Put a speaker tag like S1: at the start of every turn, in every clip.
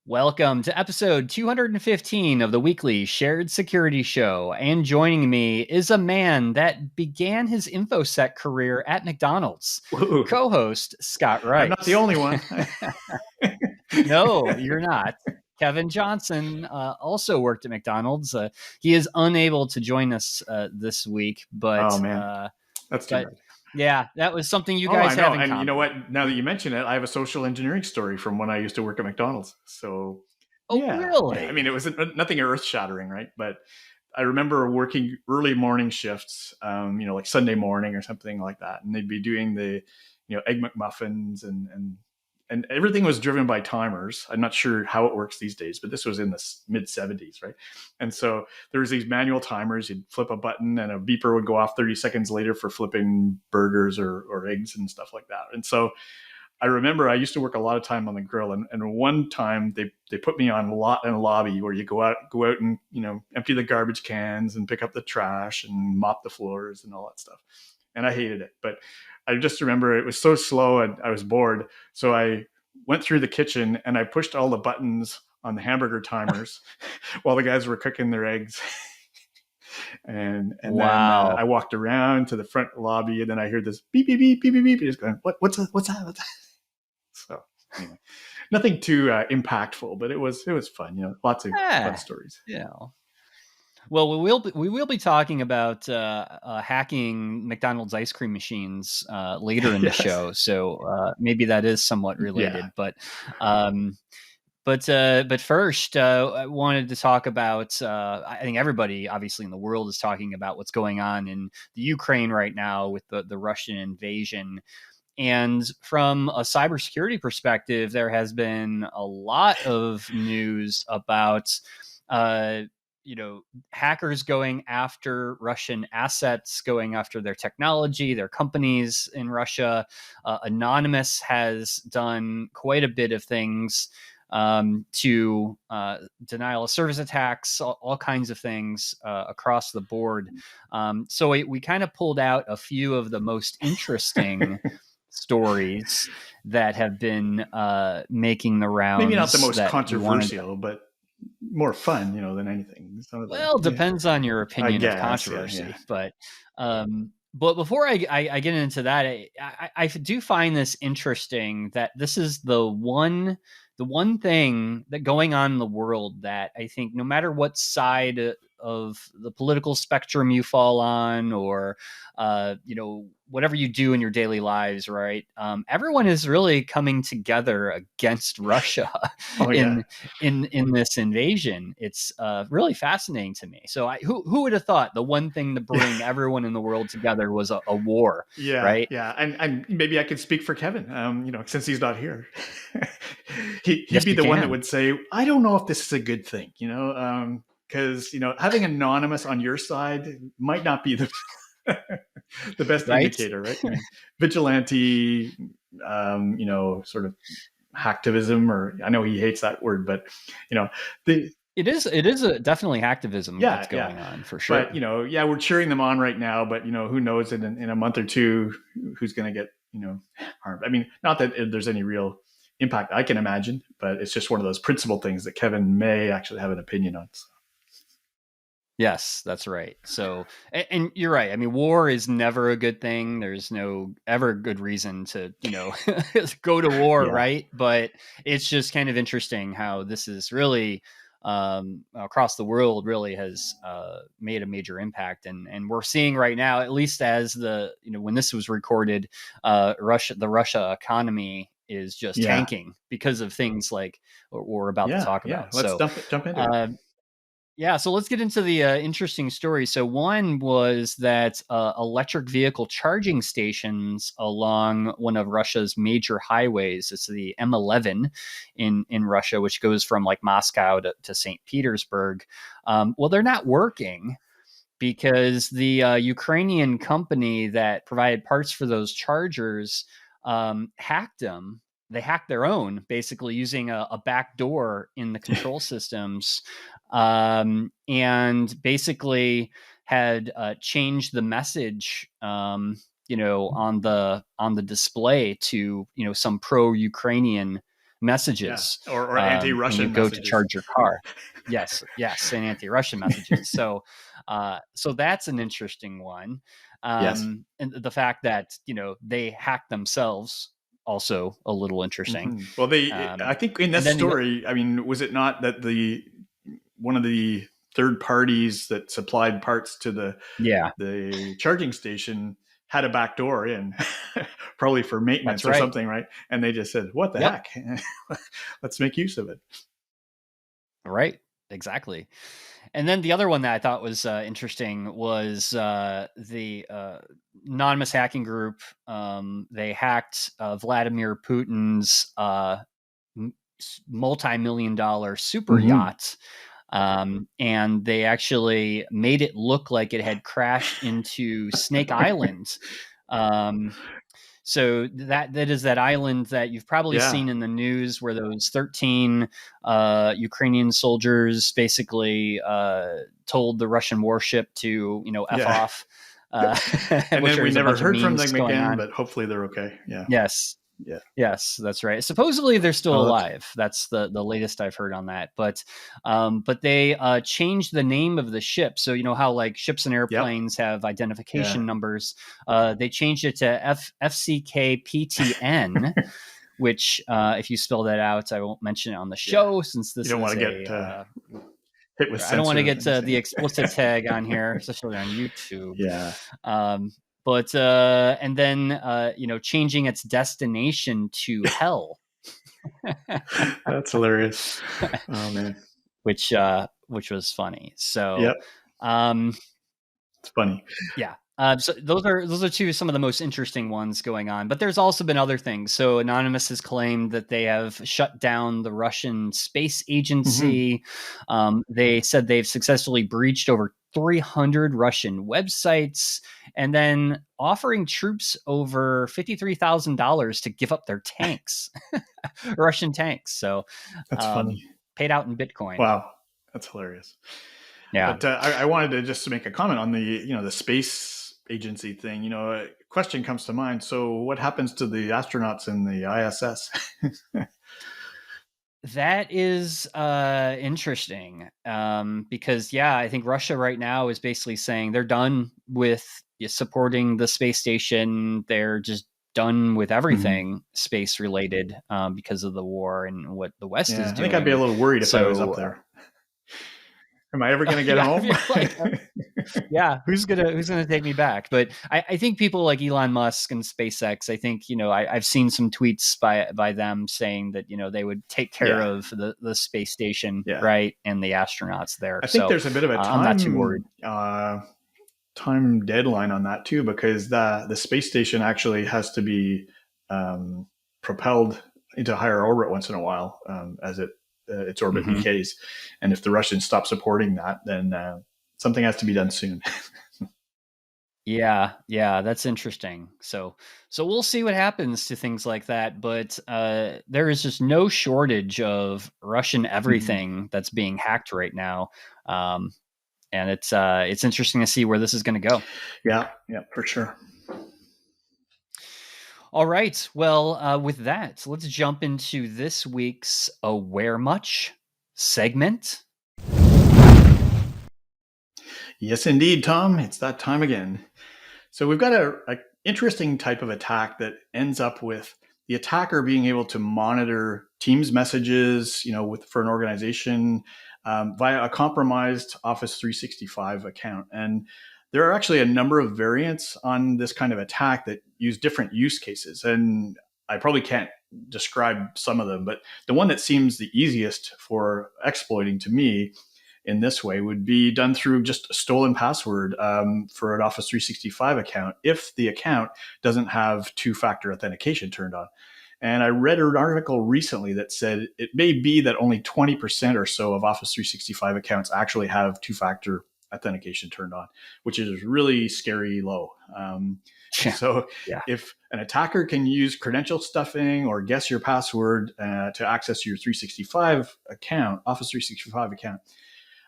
S1: Welcome to episode 215 of the weekly Shared Security Show. And joining me is a man that began his InfoSec career at McDonald's,
S2: Whoa.
S1: co-host Scott
S2: I'm
S1: Rice.
S2: not the only one.
S1: No, you're not. Kevin Johnson also worked at McDonald's. He is unable to join us this week, but
S2: Oh man, that's too bad.
S1: Yeah, that was something you
S2: Oh,
S1: guys
S2: I know.
S1: have in
S2: And you
S1: common.
S2: know what? Now that you mention it, I have a social engineering story from when I used to work at McDonald's. So
S1: Oh,
S2: yeah. I mean,
S1: really?
S2: it was nothing earth shattering, right? But I remember working early morning shifts, like Sunday morning or something like that, and they'd be doing the, egg McMuffins and everything was driven by timers. I'm not sure how it works these days, but this was in the mid 70s, right? And so there was these manual timers. You'd flip a button and a beeper would go off 30 seconds later for flipping burgers or eggs and stuff like that. And so I remember I used to work a lot of time on the grill, and one time they put me on in a lobby where you go out and empty the garbage cans and pick up the trash and mop the floors and all that stuff. And I hated it, but I just remember it was so slow and I was bored. So I went through the kitchen and I pushed all the buttons on the hamburger timers while the guys were cooking their eggs. and then
S1: Wow.
S2: I walked around to the front lobby, and then I heard this beep beep beep beep beep beep. Just going, what's that? So anyway, nothing too impactful, but it was fun. Lots of fun stories.
S1: Yeah. Well, we will be talking about hacking McDonald's ice cream machines later in the show, so maybe that is somewhat related.
S2: Yeah.
S1: But first, I wanted to talk about. I think everybody, obviously, in the world is talking about what's going on in the Ukraine right now with the Russian invasion. And from a cybersecurity perspective, there has been a lot of news about, hackers going after Russian assets, going after their technology, their companies in Russia. Anonymous has done quite a bit of things to denial of service attacks, all kinds of things across the board. So we kind of pulled out a few of the most interesting stories that have been making the rounds.
S2: Maybe not the most controversial, but more fun, than anything.
S1: Depends on your opinion of controversy. Yeah. But before I get into that, I do find this interesting that this is the one thing that going on in the world that I think no matter what side of the political spectrum you fall on, or whatever you do in your daily lives, right? Everyone is really coming together against Russia in this invasion. It's really fascinating to me. So who would have thought the one thing to bring everyone in the world together was a war?
S2: Yeah,
S1: right?
S2: Yeah, and maybe I could speak for Kevin, since he's not here. He'd be the one that would say, I don't know if this is a good thing, because having anonymous on your side might not be the the best indicator, right? I mean, vigilante, sort of hacktivism, or I know he hates that word, but
S1: it is definitely hacktivism that's going on, for sure.
S2: But we're cheering them on right now, but who knows in a month or two who's going to get harmed. I mean, not that there's any real impact I can imagine, but it's just one of those principal things that Kevin may actually have an opinion on. So.
S1: Yes, that's right. So, and you're right. I mean, war is never a good thing. There's no ever good reason to, go to war, right? But it's just kind of interesting how this is really across the world really has made a major impact. And we're seeing right now, at least as when this was recorded, the Russia economy is just tanking because of things like what we're about to talk about.
S2: Let's jump into it.
S1: Yeah, so let's get into the interesting story. So one was that electric vehicle charging stations along one of Russia's major highways, it's the M11 in Russia, which goes from like Moscow to St. Petersburg. Well, they're not working because the Ukrainian company that provided parts for those chargers hacked them. They hacked their own, basically using a back door in the control systems, and basically had changed the message, on the display to some pro-Ukrainian messages
S2: or
S1: when you
S2: anti-Russian
S1: go to
S2: messages.
S1: charge your car. Yes, and anti-Russian messages. So that's an interesting one.
S2: Yes.
S1: And the fact that they hack themselves, also a little interesting.
S2: Mm-hmm. Well, I think in this story, I mean, was it not that one of the third parties that supplied parts to the charging station had a back door in, probably for maintenance or something, right? And they just said, "What the heck? Let's make use of it."
S1: Right. Exactly. And then the other one that I thought was interesting was the anonymous hacking group. They hacked Vladimir Putin's multi-million-dollar super yacht. And they actually made it look like it had crashed into Snake Island. So that is that island that you've probably seen in the news, where those 13 Ukrainian soldiers basically told the Russian warship to F off.
S2: And then we never heard from them again, but hopefully they're okay. Yeah.
S1: Yes. Yeah. Yes, that's right. Supposedly they're still alive. That's the latest I've heard on that. But they changed the name of the ship. So you know how like ships and airplanes have identification numbers. They changed it to FCKPTN, which if you spell that out, I won't mention it on the show since this
S2: you don't want to get hit with.
S1: I don't want to get the explicit tag on here, especially on YouTube.
S2: Yeah.
S1: But and then changing its destination to hell.
S2: That's hilarious. Oh man.
S1: Which was funny. So
S2: it's funny.
S1: Yeah. So those are some of the most interesting ones going on, but there's also been other things. So Anonymous has claimed that they have shut down the Russian space agency. They said they've successfully breached over 300 Russian websites, and then offering troops over $53,000 to give up their tanks, Russian tanks. So
S2: that's funny.
S1: Paid out in Bitcoin.
S2: Wow, that's hilarious.
S1: Yeah.
S2: But I wanted to just make a comment on the space agency thing. A question comes to mind. So what happens to the astronauts in the ISS?
S1: That is interesting because, I think Russia right now is basically saying they're done with supporting the space station. They're just done with everything space related because of the war and what the West is doing.
S2: I think I'd be a little worried if I was up there. Am I ever going to get home?
S1: Who's gonna take me back? But I think people like Elon Musk and SpaceX, I think I've seen some tweets by them saying that they would take care of the space station, right, and the astronauts there.
S2: I think there's a bit of a time,
S1: I'm not too worried.
S2: Time deadline on that too, because the space station actually has to be propelled into higher orbit once in a while as its orbit decays, and if the Russians stop supporting that, then something has to be done soon.
S1: Yeah, that's interesting. So we'll see what happens to things like that. But there is just no shortage of Russian everything that's being hacked right now, and it's interesting to see where this is going to go.
S2: Yeah, for sure.
S1: All right. Well, with that, let's jump into this week's Aware Much segment.
S2: Yes, indeed, Tom. It's that time again. So we've got a interesting type of attack that ends up with the attacker being able to monitor Teams messages, for an organization via a compromised Office 365 account. And there are actually a number of variants on this kind of attack that use different use cases. And I probably can't describe some of them, but the one that seems the easiest for exploiting to me in this way would be done through just a stolen password for an Office 365 account if the account doesn't have two-factor authentication turned on. And I read an article recently that said it may be that only 20% or so of Office 365 accounts actually have two-factor authentication turned on, which is really scary low. So if an attacker can use credential stuffing or guess your password to access your 365 account, Office 365 account,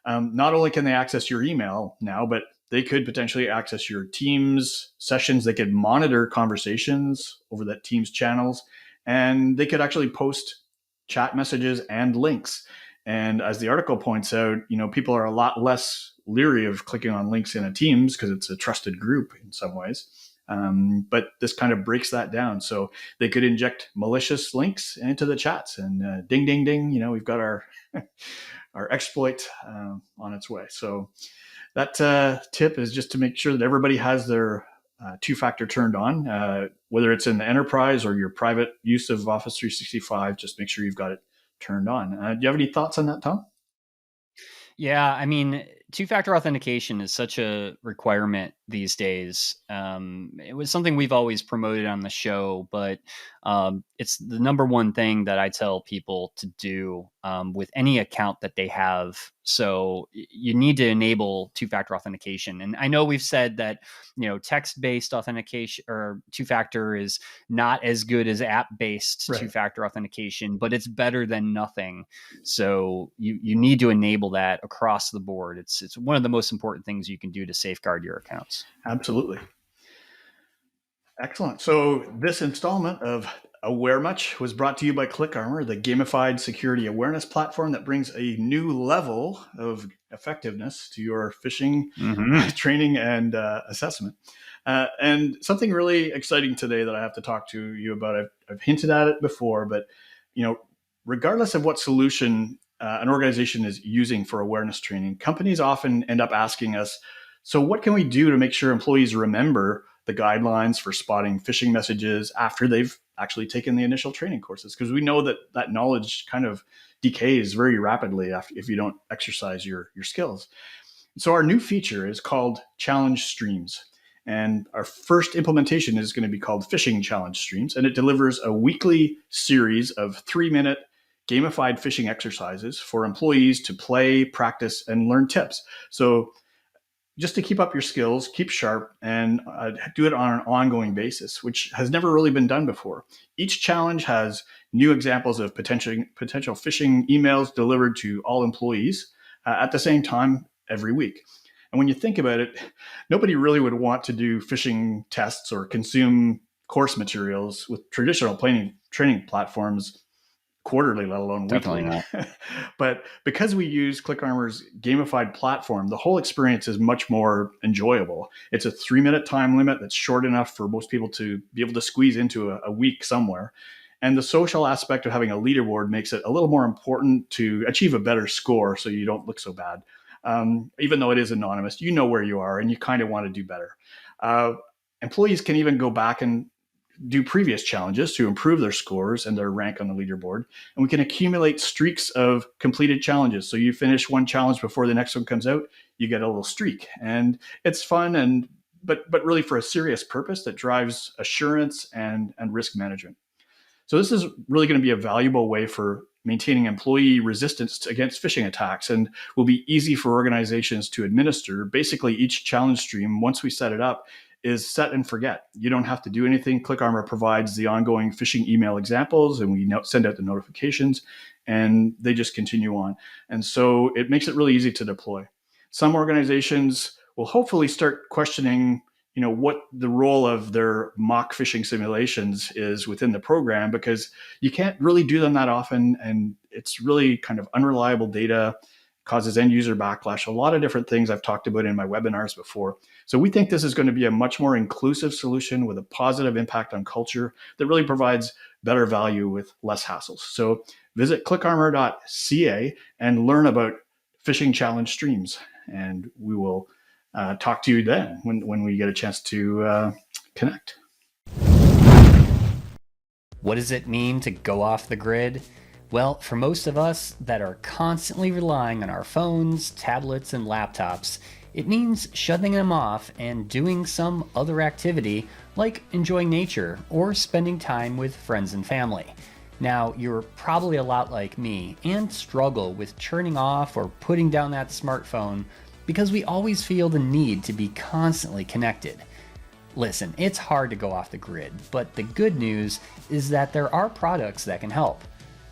S2: not only can they access your email now, but they could potentially access your Teams sessions. They could monitor conversations over that Teams channels, and they could actually post chat messages, and links. And as the article points out, people are a lot less leery of clicking on links in a Teams because it's a trusted group in some ways. But this kind of breaks that down. So they could inject malicious links into the chats, and ding, ding, ding, we've got our our exploit on its way. So that tip is just to make sure that everybody has their two-factor turned on, whether it's in the enterprise or your private use of Office 365. Just make sure you've got it turned on. Do you have any thoughts on that, Tom?
S1: Yeah, I mean, two-factor authentication is such a requirement these days. It was something we've always promoted on the show, but it's the number one thing that I tell people to do with any account that they have. So you need to enable two-factor authentication. And I know we've said that, text-based authentication or two-factor is not as good as app-based
S2: Right.
S1: two-factor authentication, but it's better than nothing. So you need to enable that across the board. It's one of the most important things you can do to safeguard your accounts.
S2: Absolutely. Excellent. So this installment of Aware Much was brought to you by ClickArmor, the gamified security awareness platform that brings a new level of effectiveness to your phishing training and assessment. And something really exciting today that I have to talk to you about. I've hinted at it before, but regardless of what solution an organization is using for awareness training, companies often end up asking us, so what can we do to make sure employees remember the guidelines for spotting phishing messages after they've actually taken the initial training courses? Because we know that knowledge kind of decays very rapidly if you don't exercise your skills. So our new feature is called Challenge Streams. And our first implementation is going to be called Phishing Challenge Streams. And it delivers a weekly series of 3-minute gamified phishing exercises for employees to play, practice, and learn tips. So just to keep up your skills, keep sharp, and do it on an ongoing basis, which has never really been done before. Each challenge has new examples of potential phishing emails delivered to all employees at the same time every week. And when you think about it, nobody really would want to do phishing tests or consume course materials with traditional training platforms quarterly, let alone weekly. But because we use ClickArmor's gamified platform, the whole experience is much more enjoyable. It's a 3-minute time limit that's short enough for most people to be able to squeeze into a week somewhere. And the social aspect of having a leaderboard makes it a little more important to achieve a better score so you don't look so bad. Even though it is anonymous, you know where you are and you kind of want to do better. Employees can even go back and do previous challenges to improve their scores and their rank on the leaderboard. And we can accumulate streaks of completed challenges. So you finish one challenge before the next one comes out, you get a little streak. And it's fun, but really for a serious purpose that drives assurance and risk management. So this is really going to be a valuable way for maintaining employee resistance against phishing attacks, and will be easy for organizations to administer. Basically, each challenge stream, once we set it up, is set and forget. You don't have to do anything. ClickArmor provides the ongoing phishing email examples, and we send out the notifications, and they just continue on. And so it makes it really easy to deploy. Some organizations will hopefully start questioning, what the role of their mock phishing simulations is within the program, because you can't really do them that often, and it's really kind of unreliable data, causes end user backlash, a lot of different things I've talked about in my webinars before. So we think this is going to be a much more inclusive solution with a positive impact on culture that really provides better value with less hassles. So visit clickarmor.ca and learn about phishing challenge streams. And we will talk to you then when we get a chance to connect.
S1: What does it mean to go off the grid? Well, for most of us that are constantly relying on our phones, tablets, and laptops, it means shutting them off and doing some other activity like enjoying nature or spending time with friends and family. Now, you're probably a lot like me and struggle with turning off or putting down that smartphone because we always feel the need to be constantly connected. Listen, it's hard to go off the grid, but the good news is that there are products that can help.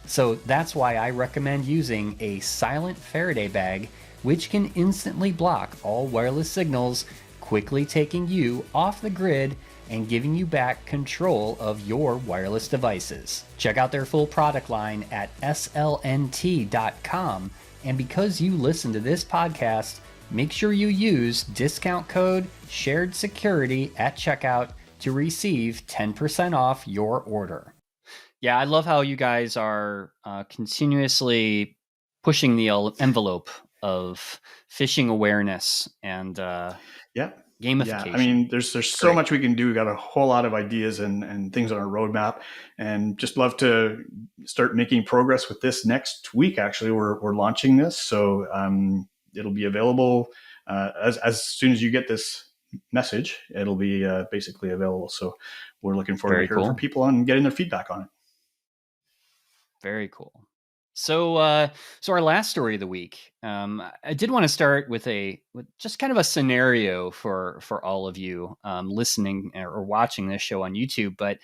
S1: So that's why I recommend using a silent Faraday bag, which can instantly block all wireless signals, quickly taking you off the grid and giving you back control of your wireless devices. Check out their full product line at slnt.com. And because you listen to this podcast, make sure you use discount code SHAREDSECURITY at checkout to receive 10% off your order. Yeah, I love how you guys are continuously pushing the envelope of phishing awareness and gamification.
S2: Yeah, I mean, there's so much we can do. We've got a whole lot of ideas and things on our roadmap, and just love to start making progress with this next week. Actually, we're launching this, so it'll be available as soon as you get this message. It'll be basically available. So we're looking forward to hearing from people and getting their feedback on it.
S1: Very cool. So, so our last story of the week, I did want to start with just kind of a scenario for all of you listening or watching this show on YouTube. But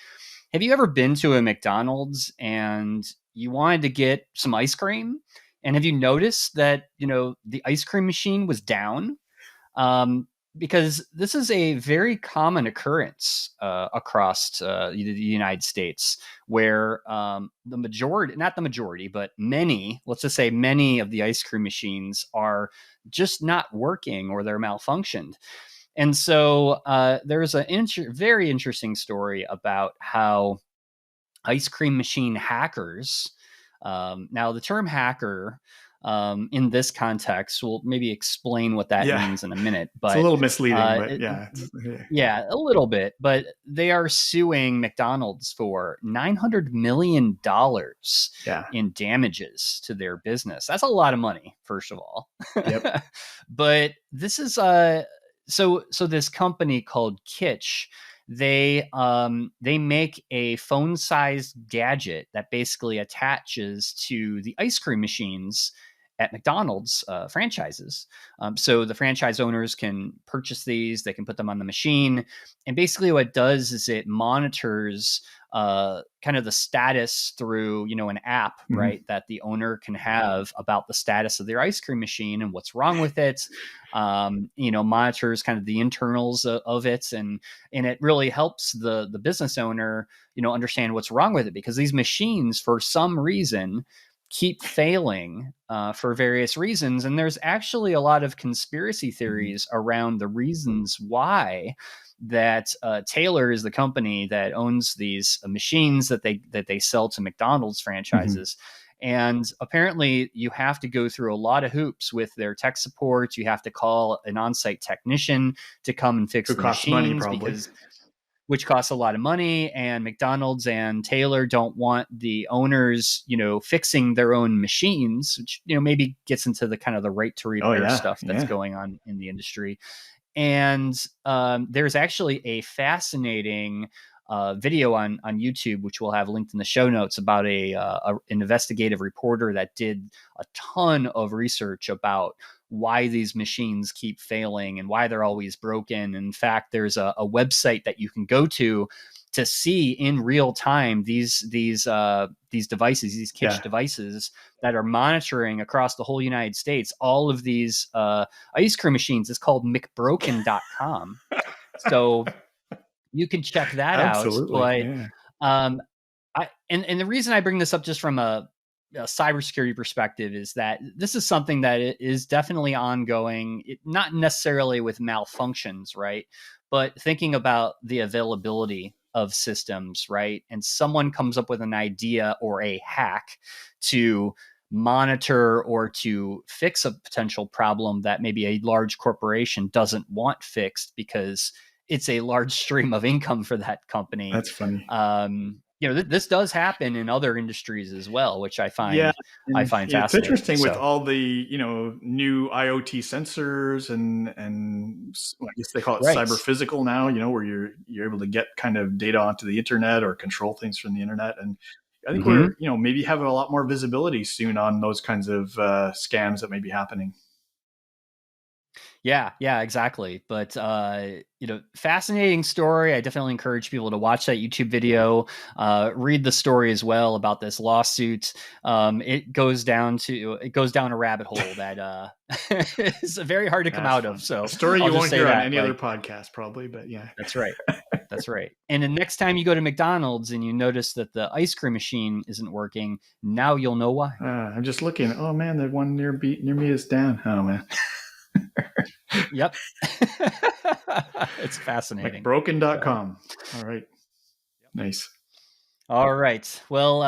S1: have you ever been to a McDonald's and you wanted to get some ice cream? And have you noticed that, the ice cream machine was down? Because this is a very common occurrence across the United States, where the majority, not the majority, but many, let's just say many of the ice cream machines are just not working or they're malfunctioned. And so there's a very interesting story about how ice cream machine hackers, now the term hacker, in this context, we'll maybe explain what that means in a minute. But
S2: it's a little misleading, but
S1: yeah, a little bit. But they are suing McDonald's for $900 million in damages to their business. That's a lot of money, first of all.
S2: Yep.
S1: But this is so this company called Kitsch. They make a phone-sized gadget that basically attaches to the ice cream machines at McDonald's franchises. So the franchise owners can purchase these, they can put them on the machine. And basically what it does is it monitors kind of the status through, an app, right, that the owner can have about the status of their ice cream machine and what's wrong with it. Monitors kind of the internals of it. And it really helps the business owner, understand what's wrong with it, because these machines, for some reason, keep failing for various reasons. And there's actually a lot of conspiracy theories around the reasons why that Taylor is the company that owns these machines that they sell to McDonald's franchises. And apparently you have to go through a lot of hoops with their tech support. You have to call an on-site technician to come and fix the machines, which costs a lot of money, and McDonald's and Taylor don't want the owners, fixing their own machines, which, maybe gets into the kind of the right to repair stuff that's going on in the industry. And there's actually a fascinating video on YouTube, which we'll have linked in the show notes, about an investigative reporter that did a ton of research about why these machines keep failing and why they're always broken. In fact, there's a website that you can go to see in real time these devices, these Kitsch devices that are monitoring across the whole United States all of these ice cream machines. It's called mcbroken.com. So you can check that out. But and the reason I bring this up just from a cybersecurity perspective is that this is something that is definitely ongoing, not necessarily with malfunctions, right? But thinking about the availability of systems, right? And someone comes up with an idea or a hack to monitor or to fix a potential problem that maybe a large corporation doesn't want fixed because it's a large stream of income for that company.
S2: That's funny.
S1: This does happen in other industries as well, which I find fascinating.
S2: It's interesting with all the new IoT sensors and I guess they call it cyber physical now. Where you're able to get kind of data onto the internet or control things from the internet, and I think we're maybe having a lot more visibility soon on those kinds of scams that may be happening.
S1: Yeah, exactly. But fascinating story. I definitely encourage people to watch that YouTube video, read the story as well about this lawsuit. It goes down a rabbit hole that is very hard to come out of. So
S2: a story you won't hear on any other podcast, probably. But yeah,
S1: that's right. That's right. And the next time you go to McDonald's and you notice that the ice cream machine isn't working, now you'll know why.
S2: I'm just looking. Oh man, the one near me is down. Oh man.
S1: Yep. It's fascinating.
S2: Broken.com. All right. Nice.
S1: All right. Well,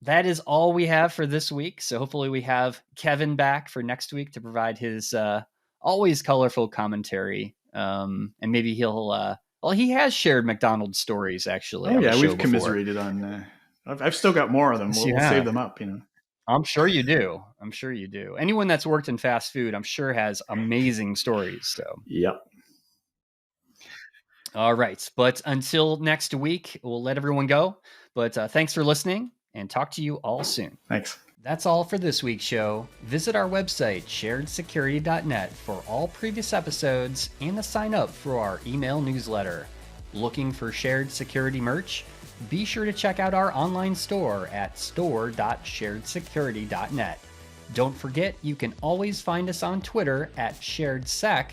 S1: that is all we have for this week. So hopefully we have Kevin back for next week to provide his always colorful commentary. And maybe he'll he has shared McDonald's stories actually.
S2: Oh yeah, we've commiserated on I've still got more of them. We'll save them up,
S1: I'm sure you do. Anyone that's worked in fast food, I'm sure, has amazing stories. So,
S2: yep.
S1: All right. But until next week, we'll let everyone go. But thanks for listening, and talk to you all soon.
S2: Thanks.
S1: That's all for this week's show. Visit our website, sharedsecurity.net, for all previous episodes and to sign up for our email newsletter. Looking for Shared Security merch? Be sure to check out our online store at store.sharedsecurity.net. Don't forget, you can always find us on Twitter at SharedSec,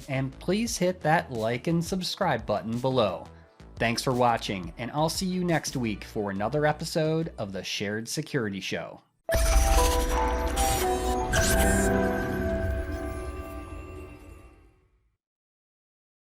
S1: and please hit that like and subscribe button below. Thanks for watching, and I'll see you next week for another episode of the Shared Security Show.